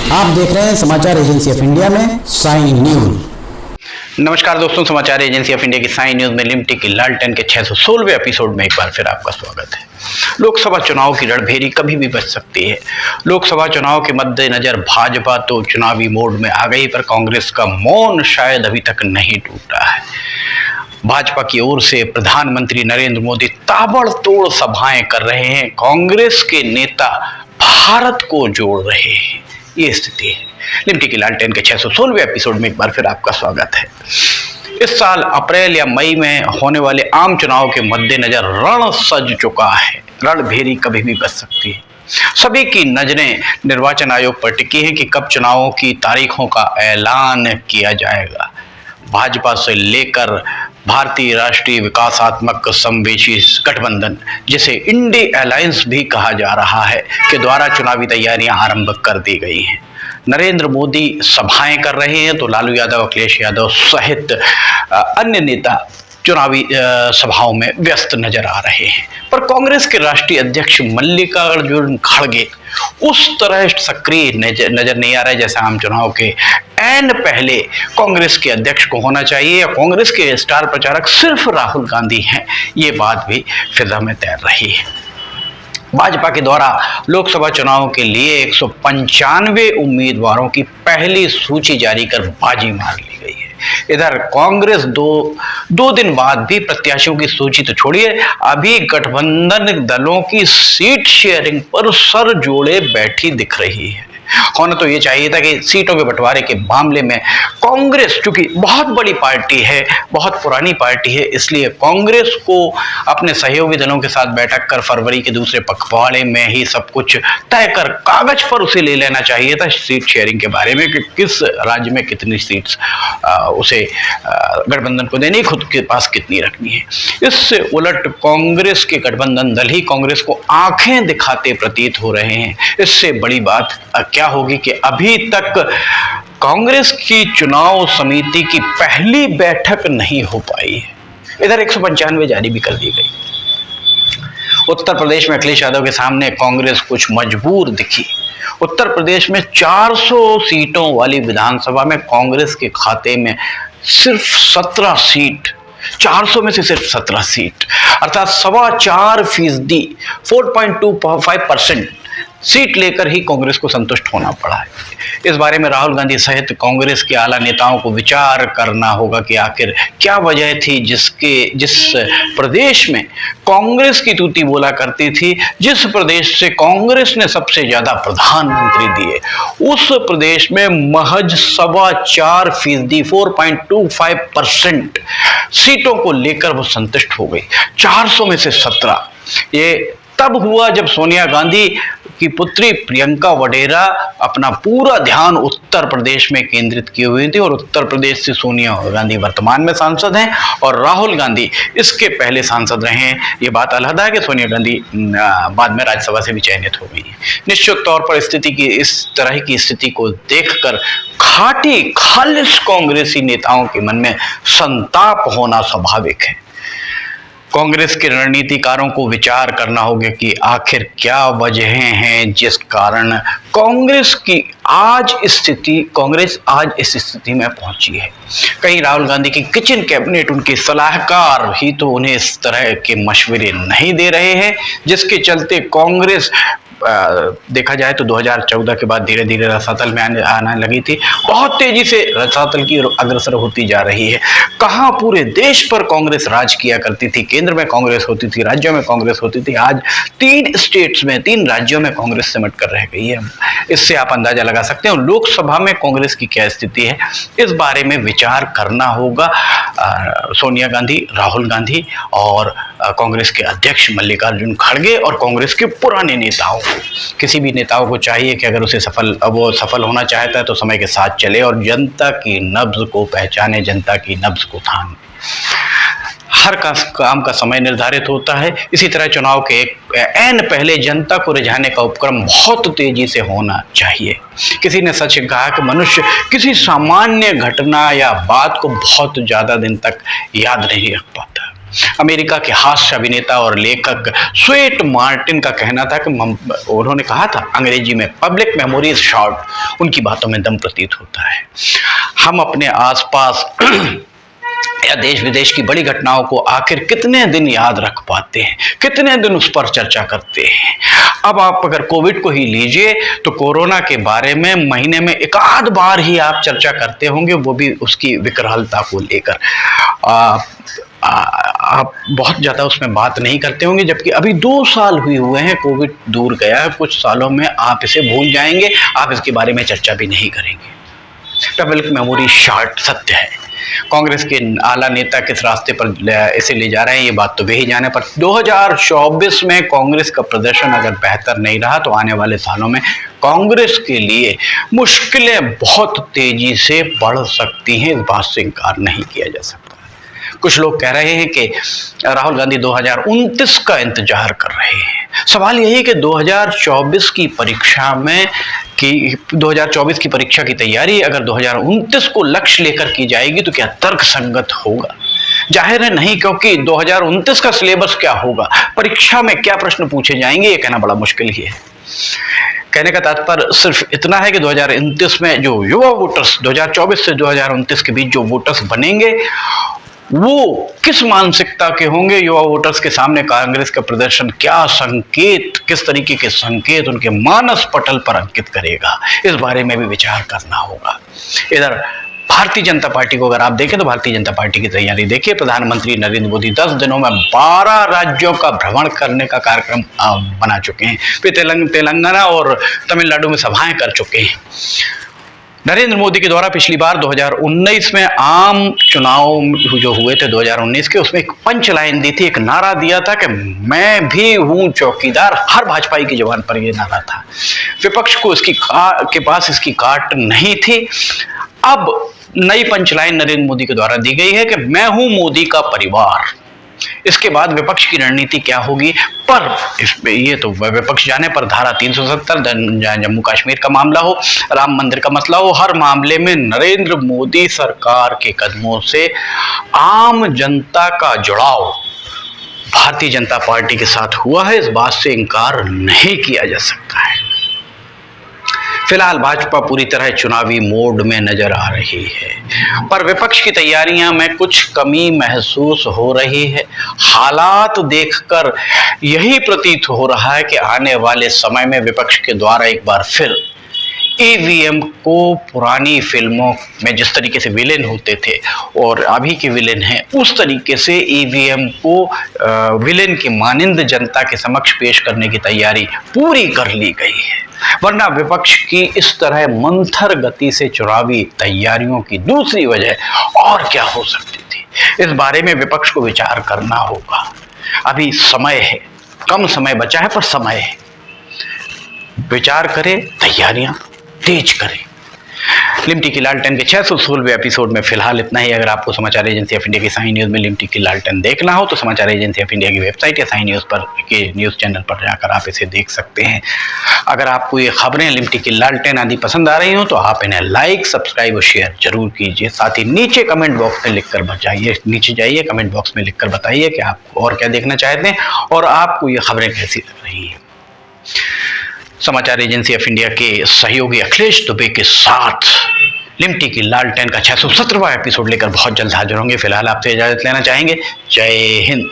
आप देख रहे हैं समाचार एजेंसी ऑफ इंडिया में साई न्यूज। नमस्कार दोस्तों, समाचार एजेंसी ऑफ इंडिया की साई न्यूज में लिमटी की लालटेन के 616वें एपिसोड में एक बार फिर आपका स्वागत है। लोकसभा चुनाव की रणभेरी कभी भी बच सकती है। लोकसभा चुनाव के मद्देनजर भाजपा तो चुनावी मोड में आ गई, पर कांग्रेस का मौन शायद अभी तक नहीं टूटा है। भाजपा की ओर से प्रधानमंत्री नरेंद्र मोदी ताबड़तोड़ सभाएं कर रहे हैं, कांग्रेस के नेता भारत को जोड़ रहे हैं। ये स्थिति है। लिमटी की लालटेन के 616वें एपिसोड में एक बार फिर आपका स्वागत है। इस साल अप्रैल या मई में होने वाले आम चुनाव के मद्देनजर रण सज चुका है। रणभेरी कभी भी बच सकती है। सभी की नजरें निर्वाचन आयोग पर टिकी है कि कब चुनावों की तारीखों का ऐलान किया जाएगा। भाजपा से लेकर भारतीय राष्ट्रीय विकासात्मक समवेशी गठबंधन, जिसे इंडी अलायंस भी कहा जा रहा है, के द्वारा चुनावी तैयारियां आरंभ कर दी गई हैं। नरेंद्र मोदी सभाएं कर रहे हैं तो लालू यादव, अखिलेश यादव सहित अन्य नेता चुनावी सभाओं में व्यस्त नजर आ रहे हैं। पर कांग्रेस के राष्ट्रीय अध्यक्ष मल्लिकार्जुन खड़गे उस तरह सक्रिय नजर नहीं आ रहा है जैसे आम चुनाव के एन पहले कांग्रेस के अध्यक्ष को होना चाहिए, या कांग्रेस के स्टार प्रचारक सिर्फ राहुल गांधी हैं। ये बात भी फिजा में तैर रही है। भाजपा के द्वारा लोकसभा चुनाव के लिए 195 उम्मीदवारों की पहली सूची जारी कर बाजी मार ली गई है। इधर कांग्रेस दो दिन बाद भी प्रत्याशियों की सूची तो छोड़िए, अभी गठबंधन दलों की सीट शेयरिंग पर सर जोड़े बैठी दिख रही है। होना तो ये चाहिए था कि सीटों के बंटवारे के मामले में कांग्रेस, चूंकि बहुत बड़ी पार्टी है, बहुत पुरानी पार्टी है, इसलिए कांग्रेस को अपने सहयोगी दलों के साथ बैठक कर फरवरी के दूसरे पखवाड़े में ही सब कुछ तय कर कागज पर उसे ले लेना चाहिए था सीट शेयरिंग के बारे में कि किस राज्य में कितनी सीट्स उसे गठबंधन को देनी, खुद के पास कितनी रखनी है। इससे उलट कांग्रेस के गठबंधन दल ही कांग्रेस को आंखें दिखाते प्रतीत हो रहे हैं। इससे बड़ी बात क्या होगी कि अभी तक कांग्रेस की चुनाव समिति की पहली बैठक नहीं हो पाई है। इधर 195 जारी भी कर दी गई। उत्तर प्रदेश में अखिलेश यादव के सामने कांग्रेस कुछ मजबूर दिखी। उत्तर प्रदेश में 400 सीटों वाली विधानसभा में कांग्रेस के खाते में सिर्फ 17 सीट, 400 में से सिर्फ 17 सीट, अर्थात 4.25%, 4.25% सीट लेकर ही कांग्रेस को संतुष्ट होना पड़ा है। इस बारे में राहुल गांधी सहित कांग्रेस के आला नेताओं को विचार करना होगा कि आखिर क्या वजह थी जिस प्रदेश में कांग्रेस की तूती बोला करती थी, जिस प्रदेश से कांग्रेस ने सबसे ज्यादा प्रधानमंत्री दिए, उस प्रदेश में महज 4.25%, 4.25% सीटों को लेकर वो संतुष्ट हो गई। 400 में से 17। ये तब हुआ जब सोनिया गांधी की पुत्री प्रियंका वडेरा अपना पूरा ध्यान उत्तर प्रदेश में केंद्रित किए हुए थी, और उत्तर प्रदेश से सोनिया गांधी वर्तमान में सांसद हैं और राहुल गांधी इसके पहले सांसद रहे हैं। ये बात अलग है कि सोनिया गांधी बाद में राज्यसभा से भी चयनित हो गई है। निश्चित तौर पर इस तरह की स्थिति को देखकर खाटी खालिश कांग्रेसी नेताओं के मन में संताप होना स्वाभाविक है। कांग्रेस के रणनीतिकारों को विचार करना होगा कि आखिर क्या वजहें हैं जिस कारण कांग्रेस आज इस स्थिति में पहुंची है। कहीं राहुल गांधी की किचन कैबिनेट, उनके सलाहकार ही तो उन्हें इस तरह के मशवरे नहीं दे रहे हैं, जिसके चलते कांग्रेस देखा जाए तो 2014 के बाद धीरे धीरे रसातल में आने लगी थी। बहुत तेजी से रसातल की अग्रसर होती जा रही है। कहाँ पूरे देश पर कांग्रेस राज किया करती थी, केंद्र में कांग्रेस होती थी, राज्यों में कांग्रेस होती थी, आज 3 राज्यों में कांग्रेस सिमट कर रह गई है। इससे आप अंदाजा लगा सकते हो लोकसभा में कांग्रेस की क्या स्थिति है। इस बारे में विचार करना होगा सोनिया गांधी, राहुल गांधी और कांग्रेस के अध्यक्ष मल्लिकार्जुन खड़गे और कांग्रेस के पुराने नेताओं। किसी भी नेताओं को चाहिए कि अगर वो सफल होना चाहता है तो समय के साथ चले और जनता की नब्ज को पहचाने, जनता की नब्ज को थामे। हर काम का समय निर्धारित होता है। इसी तरह चुनाव के एन पहले जनता को रिझाने का उपक्रम बहुत तेजी से होना चाहिए। किसी ने सच कहा कि मनुष्य किसी सामान्य घटना या बात को बहुत ज्यादा दिन तक याद नहीं रख पाता। अमेरिका के हास्य अभिनेता और लेखक स्वेट मार्टिन का कहना था कि उन्होंने कहा था अंग्रेजी में, पब्लिक मेमोरी इज शॉर्ट, उनकी बातों में दम प्रतीत होता है। हम अपने आसपास या देश विदेश की बड़ी घटनाओं को आखिर कितने दिन याद रख पाते हैं, कितने दिन उस पर चर्चा करते हैं। अब आप अगर कोविड को ही लीजिए तो कोरोना के बारे में महीने में एक आध बार ही आप चर्चा करते होंगे, वो भी उसकी विकरालता को लेकर। आप बहुत ज़्यादा उसमें बात नहीं करते होंगे, जबकि अभी 2 साल हुए हैं, कोविड दूर गया है, कुछ सालों में आप इसे भूल जाएंगे, आप इसके बारे में चर्चा भी नहीं करेंगे। पब्लिक मेमोरी शॉर्ट सत्य है। कांग्रेस के आला नेता किस रास्ते पर इसे ले जा रहे हैं ये बात तो वे ही जाने, पर 2024 में कांग्रेस का प्रदर्शन अगर बेहतर नहीं रहा तो आने वाले सालों में कांग्रेस के लिए मुश्किलें बहुत तेजी से बढ़ सकती हैं, इस बात से इनकार नहीं किया जा सकता। कुछ लोग कह रहे हैं कि राहुल गांधी 2029 का इंतजार कर रहे हैं। सवाल यही है कि 2024 की परीक्षा में 2024 की परीक्षा की तैयारी अगर 2029 को लक्ष्य लेकर की जाएगी तो क्या तर्कसंगत होगा? जाहिर है नहीं, क्योंकि 2029 का सिलेबस क्या होगा, परीक्षा में क्या प्रश्न पूछे जाएंगे, ये कहना बड़ा मुश्किल ही है। कहने का तात्पर्य सिर्फ इतना है कि 2029 में जो युवा वोटर्स 2024 से 2029 के बीच जो वोटर्स बनेंगे वो किस मानसिकता के होंगे, युवा वोटर्स के सामने कांग्रेस का प्रदर्शन क्या संकेत, किस तरीके के संकेत उनके मानस पटल पर अंकित करेगा, इस बारे में भी विचार करना होगा। इधर भारतीय जनता पार्टी को अगर आप देखें तो भारतीय जनता पार्टी की तैयारी देखिए। प्रधानमंत्री नरेंद्र मोदी 10 दिनों में 12 राज्यों का भ्रमण करने का कार्यक्रम बना चुके हैं। वे तेलंगाना और तमिलनाडु में सभाएं कर चुके हैं। नरेंद्र मोदी के द्वारा पिछली बार 2019 में आम चुनाव जो हुए थे 2019 के, उसमें एक पंच लाइन दी थी, एक नारा दिया था कि मैं भी हूं चौकीदार। हर भाजपाई की जुबान पर यह नारा था। विपक्ष को के पास इसकी काट नहीं थी। अब नई पंच लाइन नरेंद्र मोदी के द्वारा दी गई है कि मैं हूं मोदी का परिवार। इसके बाद विपक्ष की रणनीति क्या होगी, पर इसमें ये तो विपक्ष जाने, पर धारा 370 जम्मू कश्मीर का मामला हो, राम मंदिर का मसला हो, हर मामले में नरेंद्र मोदी सरकार के कदमों से आम जनता का जुड़ाव भारतीय जनता पार्टी के साथ हुआ है, इस बात से इनकार नहीं किया जा सकता है। फिलहाल भाजपा पूरी तरह चुनावी मोड में नजर आ रही है, पर विपक्ष की तैयारियां में कुछ कमी महसूस हो रही है। हालात देखकर यही प्रतीत हो रहा है कि आने वाले समय में विपक्ष के द्वारा एक बार फिर ईवीएम को पुरानी फिल्मों में जिस तरीके से विलेन होते थे और अभी के विलेन हैं, उस तरीके से ईवीएम को विलेन की मानिंद जनता के समक्ष पेश करने की तैयारी पूरी कर ली गई है। वरना विपक्ष की इस तरह मंथर गति से चुनावी तैयारियों की दूसरी वजह और क्या हो सकती थी, इस बारे में विपक्ष को विचार करना होगा। अभी समय है, कम समय बचा है, पर समय है, विचार करें, तैयारियां तेज करें। लिमटी की लालटेन के 616वें एपिसोड में फिलहाल इतना ही। अगर आपको समाचार एजेंसी ऑफ इंडिया की साई न्यूज़ में लिमटी की लालटेन देखना हो तो समाचार एजेंसी ऑफ इंडिया की वेबसाइट या साई न्यूज़ पर के न्यूज़ चैनल पर जाकर आप इसे देख सकते हैं। अगर आपको ये खबरें लिमटी की लालटेन आदि पसंद आ रही हो तो आप इन्हें लाइक, सब्सक्राइब और शेयर जरूर कीजिए। साथ ही नीचे कमेंट बॉक्स में लिखकर बताइए, नीचे जाइए कमेंट बॉक्स में लिखकर बताइए कि आप और क्या देखना चाहते हैं और आपको ये खबरें कैसी लग रही हैं। समाचार एजेंसी ऑफ इंडिया के सहयोगी अखिलेश दुबे के साथ लिमटी की लालटेन का 617वां एपिसोड लेकर बहुत जल्द हाजिर होंगे। फिलहाल आपसे इजाजत लेना चाहेंगे। जय हिंद।